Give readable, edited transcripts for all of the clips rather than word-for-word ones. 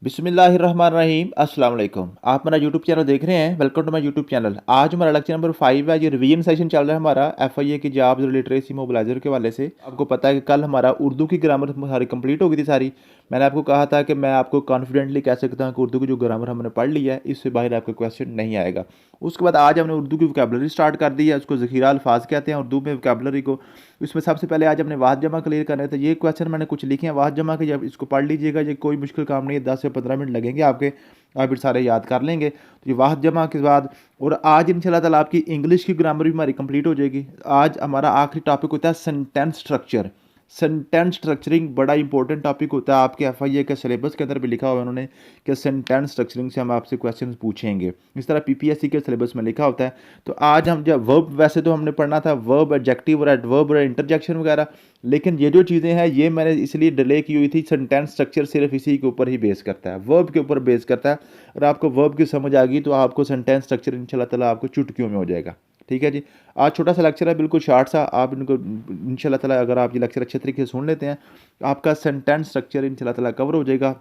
बिस्मिल्लाहिर्रहमानिर्रहीम अस्सलाम वालेकुम। आप हमारा यूट्यूब चैनल देख रहे हैं। Welcome to my YouTube channel. आज हमारा लेक्चर नंबर 5 है। ये रिवीजन सेशन चल रहा है हमारा एफआईए की जॉब्स लिटरेसी मोबिलाइजर के हवाले से। आपको पता है कि कल हमारा उर्दू की ग्रामर सारी कंप्लीट हो गई थी सारी। मैंने आपको कहा था कि मैं आपको कॉन्फिडेंटली कह सकता हूँ कि उर्दू की जो ग्रामर हमने पढ़ ली है इससे बाहर आपका क्वेश्चन नहीं आएगा। उसके बाद आज हमने उर्दू की वोकैबुलरी स्टार्ट कर दी है। उसको ज़ख़ीरा अल्फाज कहते हैं उर्दू में वोकैबुलरी को। इसमें सबसे पहले आज हमने वाहद जमा क्लियर करना है। तो ये क्वेश्चन मैंने कुछ लिखे हैं वाहद जमा के, जब इसको पढ़ लीजिएगा। ये कोई मुश्किल काम नहीं है, 10 से 15 मिनट लगेंगे आपके, आप फिर सारे याद कर लेंगे। तो ये वाहद जमा के बाद और आज इंशाल्लाह ताला आपकी इंग्लिश की ग्रामर भी हमारी कंप्लीट हो जाएगी। आज हमारा आखिरी टॉपिक होता है सेंटेंस स्ट्रक्चर। सेंटेंस स्ट्रक्चरिंग बड़ा इंपॉर्टेंट टॉपिक होता है। आपके एफआईए के सिलेबस के अंदर भी लिखा हुआ है उन्होंने कि सेंटेंस स्ट्रक्चरिंग से हम आपसे क्वेश्चन पूछेंगे। इस तरह पीपीएससी के सिलेबस में लिखा होता है। तो आज हम जब वर्ब, वैसे तो हमने पढ़ना था वर्ब, एडजेक्टिव और एडवर्ब और इंटरजेक्शन वगैरह, लेकिन ये जो चीज़ें हैं ये मैंने इसलिए डिले की हुई थी। सेंटेंस स्ट्रक्चर सिर्फ इसी के ऊपर ही बेस करता है, वर्ब के ऊपर बेस करता है। और आपको वर्ब की समझ आ गई तो आपको सेंटेंस स्ट्रक्चर इंशाल्लाह ताला आपको चुटकियों में हो जाएगा। ठीक है जी। आज छोटा सा लेक्चर है, बिल्कुल शॉर्ट सा। आप इनको इंशाल्लाह ताला अगर आप ये लेक्चर अच्छे तरीके से सुन लेते हैं आपका सेंटेंस स्ट्रक्चर इंशाल्लाह ताला कवर हो जाएगा।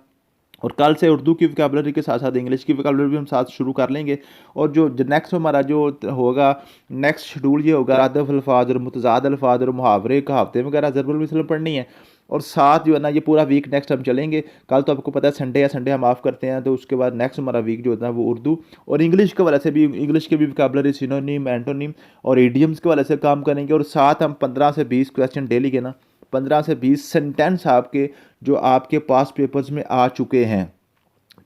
और कल से उर्दू की वोकैबुलरी के साथ साथ इंग्लिश की वोकैबुलरी भी हम साथ शुरू कर लेंगे। और जो नेक्स्ट हमारा जो होगा नेक्स्ट शेड्यूल ये होगा आदफ अल्फाज और मुतज़ाद अल्फाज और मुहावरे कहावतें वगैरह ज़रूर मिसल पढ़नी है। और साथ जो है ना ये पूरा वीक नेक्स्ट हम चलेंगे। कल तो आपको पता है संडे या संडे हम ऑफ करते हैं, तो उसके बाद नेक्स्ट हमारा वीक जो होता है वो उर्दू और इंग्लिश के वाले से भी, इंग्लिश के भी वोकैबुलरी, सिनोनिम, एंटोनिम और इडियम्स के वाले से काम करेंगे। और साथ हम 15 से 20 क्वेश्चन डेली के ना 15 से 20 सेंटेंस आपके जो आपके पास पेपर्स में आ चुके हैं।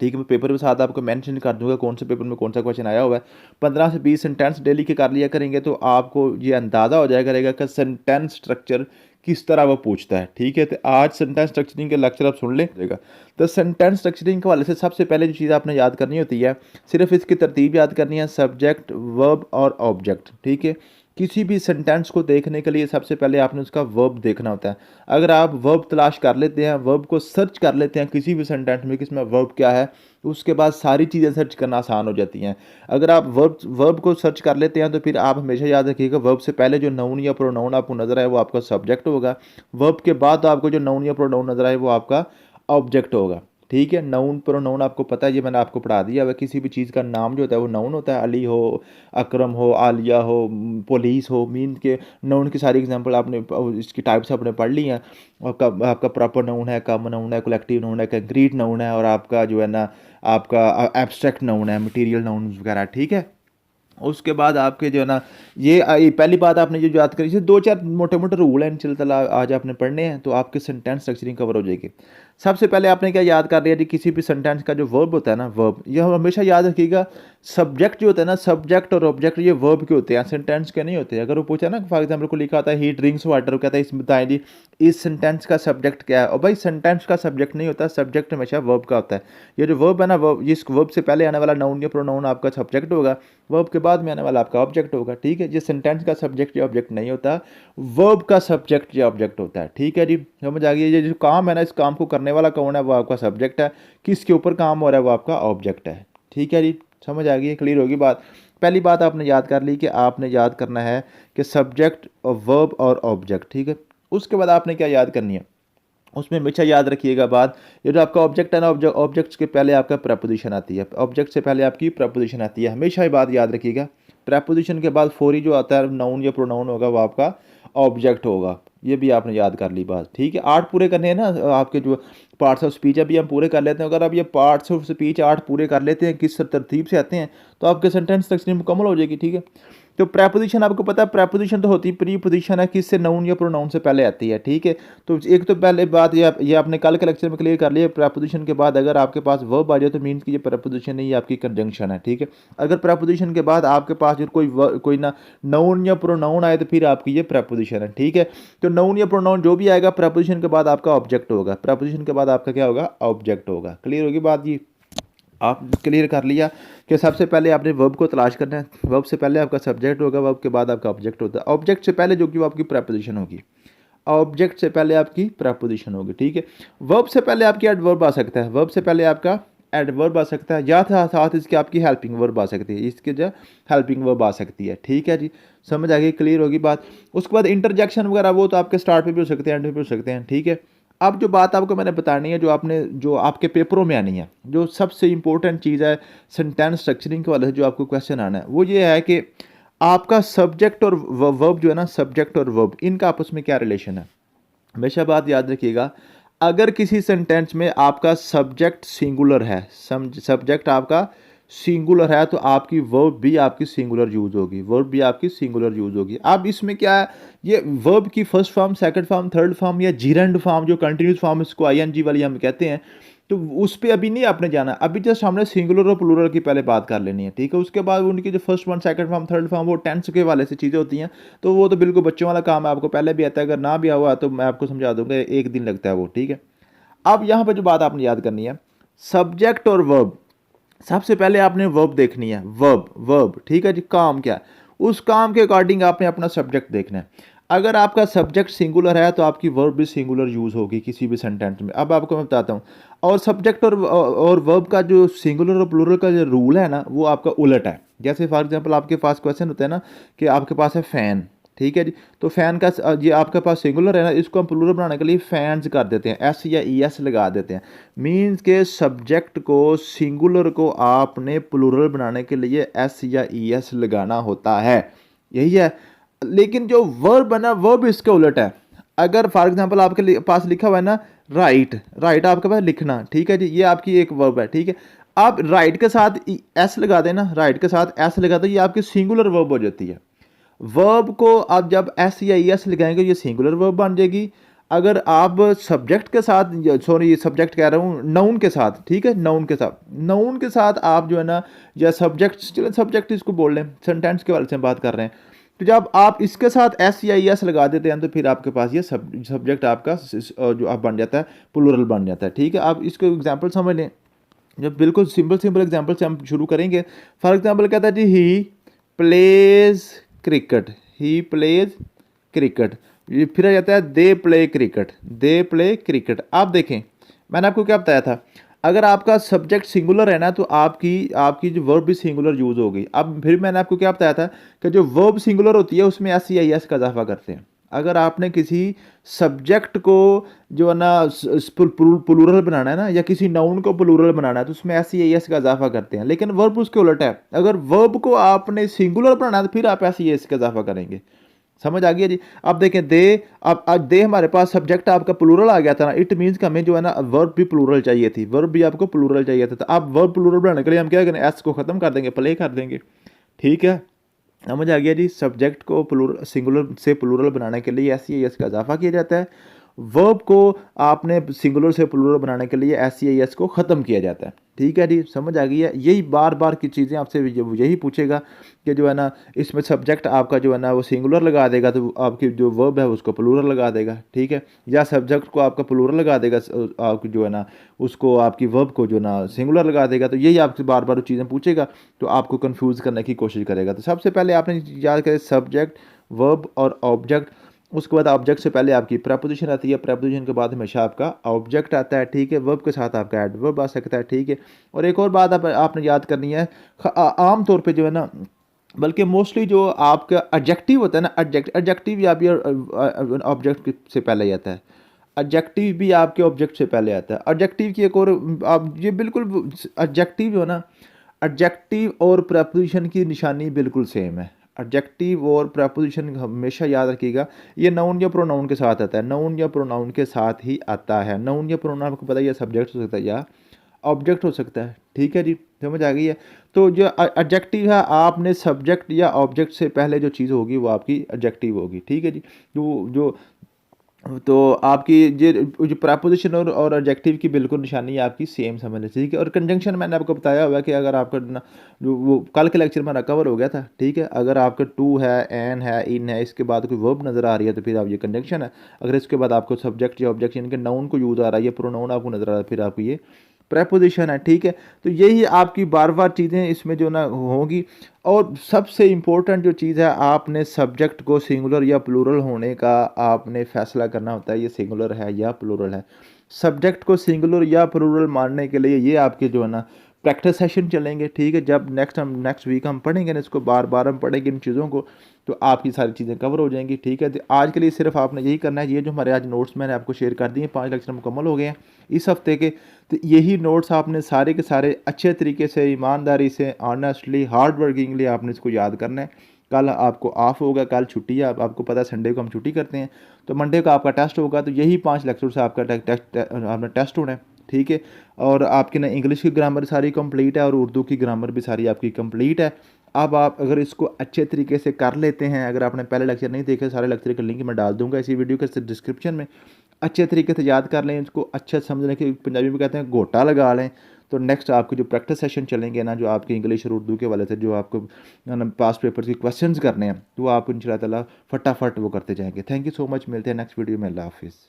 ठीक है, मैं पेपर के साथ आपको मेंशन कर दूंगा कौन से पेपर में कौन सा क्वेश्चन आया हुआ है। 15 से 20 सेंटेंस डेली के कर लिया करेंगे तो आपको ये अंदाज़ा हो जाया करेगा कि सेंटेंस स्ट्रक्चर किस तरह वो पूछता है। ठीक है, तो आज सेंटेंस स्ट्रक्चरिंग के लेक्चर आप सुन लेगा। तो सेंटेंस स्ट्रक्चरिंग के वाले से सबसे पहले जो चीज़ आपने याद करनी होती है, सिर्फ इसकी तरतीब याद करनी है, सब्जेक्ट, वर्ब और ऑब्जेक्ट। ठीक है, किसी भी सेंटेंस को देखने के लिए सबसे पहले आपने उसका वर्ब देखना होता है। अगर आप वर्ब तलाश कर लेते हैं, वर्ब को सर्च कर लेते हैं किसी भी सेंटेंस में कि इसमें वर्ब क्या है, तो उसके बाद सारी चीज़ें सर्च करना आसान हो जाती हैं। अगर आप वर्ब को सर्च कर लेते हैं तो फिर आप हमेशा याद रखिएगा वर्ब से पहले जो नाउन या प्रोनाउन आपको नजर आए वो आपका सब्जेक्ट होगा। वर्ब के बाद आपको जो नाउन या प्रोनाउन नजर आए वो आपका ऑब्जेक्ट होगा। ठीक है, नाउन प्रोनाउन आपको पता है, ये मैंने आपको पढ़ा दिया है। किसी भी चीज़ का नाम जो होता है वो नाउन होता है। अली हो, अकरम हो, आलिया हो, पुलिस हो, मीन के नाउन की सारी एग्जांपल आपने इसकी टाइप्स आपने पढ़ ली हैं। और आपका प्रॉपर नाउन है, कॉमन नाउन है, कलेक्टिव नाउन है, कंक्रीट नाउन है और आपका जो है ना आपका एब्स्ट्रैक्ट नाउन है, मटीरियल नाउन वगैरह। ठीक है, उसके बाद आपके जो है ना ये पहली बात आपने जो याद करी, दो चार मोटे मोटे रूल हैं इंशाल्लाह आज आपने पढ़ने हैं तो आपके सेंटेंस स्ट्रक्चरिंग कवर हो जाएगी। सबसे पहले आपने क्या याद कर लिया जी, किसी भी सेंटेंस का जो वर्ब होता है ना, वर्ब, ये हम हमेशा याद रखिएगा। सब्जेक्ट जो होता है ना, सब्जेक्ट और ऑब्जेक्ट ये वर्ब के होते हैं, सेंटेंस के नहीं होते। अगर वो पूछा ना फॉर एग्जाम्पल को लिखा होता है ही ड्रिंक्स वाटर, वो कहता है इसमें बताएं जी इस सेंटेंस का सब्जेक्ट क्या है। और भाई सेंटेंस का सब्जेक्ट नहीं होता, सब्जेक्ट हमेशा वर्ब का होता है। ये जो वर्ब है ना, वर्ब, इस वर्ब से पहले आने वाला नाउन या प्रोनाउन आपका सब्जेक्ट होगा, वर्ब के बाद में आने वाला आपका ऑब्जेक्ट होगा। ठीक है, ये सेंटेंस का सब्जेक्ट या ऑब्जेक्ट नहीं होता, वर्ब का सब्जेक्ट या ऑब्जेक्ट होता है। ठीक है जी, समझ आ गई। ये जो काम है ना, इस काम को करने वाला कौन है, वो आपका सब्जेक्ट है। किसके ऊपर काम हो रहा है वो आपका ऑब्जेक्ट है। ठीक है जी, समझ आ गई, क्लियर होगी बात। पहली बात आपने याद कर ली कि आपने याद करना है कि सब्जेक्ट और वर्ब और ऑब्जेक्ट। ठीक है, उसके बाद आपने क्या याद करनी है, उसमें हमेशा याद रखिएगा बात, ये जो आपका ऑब्जेक्ट है ना, ऑब्जेक्ट्स के पहले आपका प्रपोजिशन आती है, ऑब्जेक्ट से पहले आपकी प्रपोजिशन आती है। हमेशा ये बात याद रखिएगा। प्रपोजिशन के बाद फौरी जो आता है नाउन या प्रोनाउन होगा वो आपका ऑब्जेक्ट होगा। ये भी आपने याद कर ली बात। ठीक है, 8 पूरे करने हैं ना आपके जो पार्ट्स ऑफ स्पीच अभी हम पूरे कर लेते हैं। अगर आप ये पार्ट्स ऑफ स्पीच 8 पूरे कर लेते हैं, किस तरतीब से आते हैं, तो आपके सेंटेंस स्ट्रक्चर मुकम्मल हो जाएगी। ठीक है, तो प्रेपोजिशन आपको पता है, प्रेपोजिशन तो होती है प्री पोजिशन है, किससे, नाउन या प्रोनाउन से पहले आती है। ठीक है, तो एक तो पहले बात ये आपने कल के लेक्चर में क्लियर कर लिया। प्रेपोजिशन के बाद अगर आपके पास वर्ब आ जाए तो मीन्स कि ये प्रेपोजिशन नहीं, ये आपकी कंजंक्शन है। ठीक है, अगर प्रेपोजिशन के बाद आपके पास जो कोई ना नाउन या प्रोनाउन आए तो फिर आपकी ये प्रेपोजिशन है। ठीक है, तो नाउन या प्रोनाउन जो भी आएगा प्रेपोजिशन के बाद आपका ऑब्जेक्ट होगा, प्रेपोजिशन के बाद आपका क्या होगा, ऑब्जेक्ट होगा। क्लियर होगी बात। ये आप क्लियर कर लिया कि सबसे पहले आपने वर्ब को तलाश करना है, वर्ब से पहले आपका सब्जेक्ट होगा, वर्ब के बाद आपका ऑब्जेक्ट होता है। ऑब्जेक्ट से पहले जो कि वो आपकी प्रेपोजिशन होगी, ऑब्जेक्ट से पहले आपकी प्रेपोजिशन होगी। ठीक है, वर्ब से पहले आपकी एडवर्ब आ सकता है, वर्ब से पहले आपका एडवर्ब आ सकता है, या साथ इसके आपकी हेल्पिंग वर्ब आ सकती है, इसके जो हेल्पिंग वर्ब आ सकती है। ठीक है जी, समझ आ गई, क्लियर होगी बात। उसके बाद इंटरजेक्शन वगैरह वो तो आपके स्टार्ट पे भी हो सकते हैं, एंड पे भी हो सकते हैं। ठीक है, अब जो बात आपको मैंने बतानी है, जो आपके पेपरों में आनी है, जो सबसे इम्पोर्टेंट चीज़ है सेंटेंस स्ट्रक्चरिंग के वाले से जो आपको क्वेश्चन आना है, वो ये है कि आपका सब्जेक्ट और वर्ब जो है ना, सब्जेक्ट और वर्ब इनका आपस में क्या रिलेशन है। हमेशा बात याद रखिएगा, अगर किसी सेंटेंस में आपका सब्जेक्ट सिंगुलर है, सब्जेक्ट आपका सिंगुलर है, तो आपकी वर्ब भी आपकी सिंगुलर यूज होगी, वर्ब भी आपकी सिंगुलर यूज होगी। अब इसमें क्या है, ये वर्ब की first form, second form, third form या जीरेंड फॉर्म, जो कंटिन्यूस फॉर्म इसको आईएनजी वाली हम कहते हैं, तो उस पे अभी नहीं आपने जाना। अभी जस्ट हमने सिंगुलर और प्लूरल की पहले बात कर लेनी है, ठीक है। उसके बाद उनकी जो first form, second form, third form, वो टेंस के वाले से चीज़ें होती हैं, तो वो तो बिल्कुल बच्चों वाला काम है, आपको पहले भी आता है। अगर ना भी हुआ तो मैं आपको समझा दूंगा, एक दिन लगता है वो, ठीक है। अब यहाँ पर जो बात आपने याद करनी है, सब्जेक्ट और वर्ब, सबसे पहले आपने वर्ब देखनी है, वर्ब वर्ब, ठीक है जी। काम क्या है, उस काम के अकॉर्डिंग आपने अपना सब्जेक्ट देखना है। अगर आपका सब्जेक्ट सिंगुलर है तो आपकी वर्ब भी सिंगुलर यूज होगी किसी भी सेंटेंस में। अब आपको मैं बताता हूँ, और सब्जेक्ट और वर्ब का जो सिंगुलर और प्लूरल का जो रूल है ना, वो आपका उलट है। जैसे फॉर एग्जांपल आपके पास क्वेश्चन होता है ना कि आपके पास है फैन, ठीक है जी। तो फैन का ये आपके पास सिंगुलर है ना, इसको हम प्लूरल बनाने के लिए फैंस कर देते हैं, एस या ई एस लगा देते हैं। मीन्स के सब्जेक्ट को, सिंगुलर को आपने प्लूरल बनाने के लिए एस या ई एस लगाना होता है, यही है। लेकिन जो वर्ब है ना, वर्ब इसके उलट है। अगर फॉर एग्जांपल आपके पास लिखा हुआ है ना राइट, राइट आपके पास लिखना, ठीक है जी, ये आपकी एक वर्ब है, ठीक है। आप राइट के साथ एस लगा देना, राइट के साथ एस लगा दो, ये आपकी सिंगुलर वर्ब हो जाती है। वर्ब को आप जब एस या ई एस लगाएंगे, ये सिंगुलर वर्ब बन जाएगी। अगर आप सब्जेक्ट के साथ, सॉरी सब्जेक्ट कह रहा हूँ, नाउन के साथ, ठीक है, नाउन के साथ, नाउन के साथ आप जो है ना, या सब्जेक्ट, चलो सब्जेक्ट इसको बोल लें, सेंटेंस के वाले से बात कर रहे हैं, तो जब आप इसके साथ एस या ई एस लगा देते हैं, तो फिर आपके पास ये सब्जेक्ट आपका जो आप बन जाता है, प्लूरल बन जाता है, ठीक है। आप इसको एग्जाम्पल समझ लें, जब बिल्कुल सिंपल सिंपल एग्जाम्पल से हम शुरू करेंगे। फॉर एग्जाम्पल कहता है जी, he plays cricket, he plays cricket. ये फिर आ जाता है they play cricket, they play cricket. आप देखें, मैंने आपको क्या बताया था, अगर आपका सब्जेक्ट सिंगुलर है ना, तो आपकी आपकी जो वर्ब भी सिंगुलर यूज होगी। अब फिर मैंने आपको क्या बताया था कि जो वर्ब सिंगुलर होती है उसमें एस या एस का इजाफा करते हैं। अगर आपने किसी सब्जेक्ट को जो है ना प्लूरल बनाना है ना, या किसी नाउन को प्लूरल बनाना है, तो उसमें एस या एस का इजाफा करते हैं। लेकिन वर्ब उसके उलट है, अगर वर्ब को आपने सिंगुलर बनाना है तो फिर आप एस या एस का इजाफा करेंगे। समझ आ गया जी। अब देखें दे, अब आज दे हमारे पास सब्जेक्ट आपका प्लूरल आ गया था ना, इट मीन्स कि हमें जो है ना वर्ब भी प्लूरल चाहिए थी, वर्ब भी आपको प्लूरल चाहिए था। तो आप वर्ब प्लूरल बनाने के लिए हम क्या करें, एस को खत्म कर देंगे, प्ले कर देंगे, ठीक है। समझ आ गया जी। सब्जेक्ट को प्लूरल, सिंगुलर से प्लूरल बनाने के लिए एस या एस का इजाफा किया जाता है। वर्ब को आपने सिंगुलर से प्लूरल बनाने के लिए एस या एस को ख़त्म किया जाता है, ठीक है जी। समझ आ गई है। यही बार बार की चीज़ें आपसे यही पूछेगा कि जो है ना, इसमें सब्जेक्ट आपका जो है ना वो सिंगुलर लगा देगा, तो आपकी जो वर्ब है उसको प्लूरल लगा देगा, ठीक है। या सब्जेक्ट को आपका प्लूरल लगा देगा, आपकी जो है ना उसको, आपकी वर्ब को जो ना सिंगुलर लगा देगा। तो यही आपसे बार बार चीज़ें पूछेगा, तो आपको कंफ्यूज करने की कोशिश करेगा। तो सबसे पहले आपने याद करें सब्जेक्ट, वर्ब और ऑब्जेक्ट। उसके बाद ऑब्जेक्ट से पहले आपकी प्रपोजिशन आती है, प्रपोजिशन के बाद हमेशा आपका ऑब्जेक्ट आता है, ठीक है। वर्ब के साथ आपका एडवर्ब आ सकता है, ठीक है। और एक और बात आपने याद करनी है, आम तौर पे जो है ना, बल्कि मोस्टली जो आपका एडजेक्टिव होता है ना, एडजेक्टिव या भी ऑब्जेक्ट से पहले ही आता है, एडजेक्टिव भी आपके ऑब्जेक्ट से पहले आता है। एडजेक्टिव की एक और, आप ये बिल्कुल एडजेक्टिव जो है ना, एडजेक्टिव और प्रपोजिशन की निशानी बिल्कुल सेम है। एडजेक्टिव और प्रपोजिशन हमेशा याद रखिएगा, ये नाउन या प्रोनाउन के साथ आता है, नाउन या प्रोनाउन के साथ ही आता है। नाउन या प्रोनाउन आपको पता है, या सब्जेक्ट हो सकता है या ऑब्जेक्ट हो सकता है, ठीक है जी। समझ आ गई है। तो जो एडजेक्टिव है, आपने सब्जेक्ट या ऑब्जेक्ट से पहले जो चीज़ होगी वो आपकी एडजेक्टिव होगी, ठीक है जी। जो तो आपकी जो प्रपोजिशन और एडजेक्टिव की बिल्कुल निशानी आपकी सेम समझ लीजिए, ठीक है। और कंजंक्शन मैंने आपको बताया हुआ है कि अगर आपका जो वो कल के लेक्चर में कवर हो गया था, ठीक है। अगर आपका टू है, एन है, इन है, इसके बाद कोई वर्ब नज़र आ रही है, तो फिर आप ये कंजंक्शन है। अगर इसके बाद आपको सब्जेक्ट या ऑब्जेक्ट यानी कि नाउन को यूज़ आ रहा है, या प्रोनाउन आपको नज़र आ रहा है, फिर आपको ये प्रपोजिशन है, ठीक है। तो यही आपकी बार बार चीज़ें इसमें जो ना होंगी। और सबसे इम्पोर्टेंट जो चीज़ है, आपने सब्जेक्ट को सिंगुलर या प्लूरल होने का आपने फैसला करना होता है, ये सिंगुलर है या प्लूरल है। सब्जेक्ट को सिंगुलर या प्लूरल मानने के लिए ये आपके जो है ना प्रैक्टिस सेशन चलेंगे, ठीक है। जब नेक्स्ट वीक हम पढ़ेंगे ना इसको, बार बार हम पढ़ेंगे इन चीज़ों को, तो आपकी सारी चीज़ें कवर हो जाएंगी, ठीक है। तो आज के लिए सिर्फ आपने यही करना है, ये जो हमारे आज नोट्स मैंने आपको शेयर कर दिए, 5 लेक्चर मुकम्मल हो गए हैं इस हफ्ते के। तो यही नोट्स आपने सारे के सारे अच्छे तरीके से, ईमानदारी से, ऑनेस्टली, हार्ड वर्किंगली आपने इसको याद करना है। कल आपको ऑफ होगा, कल छुट्टी है, आपको पता है संडे को हम छुट्टी करते हैं, तो मंडे को आपका टेस्ट होगा। तो यही 5 लेक्चर से आपका आपने टेस्ट होना है, ठीक है। और आपकी ना इंग्लिश की ग्रामर सारी कंप्लीट है और उर्दू की ग्रामर भी सारी आपकी कंप्लीट है। अब आप अगर इसको अच्छे तरीके से कर लेते हैं, अगर आपने पहले लेक्चर नहीं देखे, सारे लेक्चर का लिंक मैं डाल दूंगा इसी वीडियो के डिस्क्रिप्शन में, अच्छे तरीके से याद कर लें इसको, अच्छा समझने के, पंजाबी में कहते हैं घोटा लगा लें। तो नेक्स्ट आपके जो प्रैक्टिस सेशन चलेंगे ना, जो आपके इंग्लिश और उर्दू के वाले से, जो आपको पास्ट पेपर के क्वेश्चंस करने हैं, तो आप इंशाल्लाह ताला फटाफट वो करते जाएंगे। थैंक यू सो मच, मिलते हैं नेक्स्ट वीडियो में। अल्लाह हाफिज़।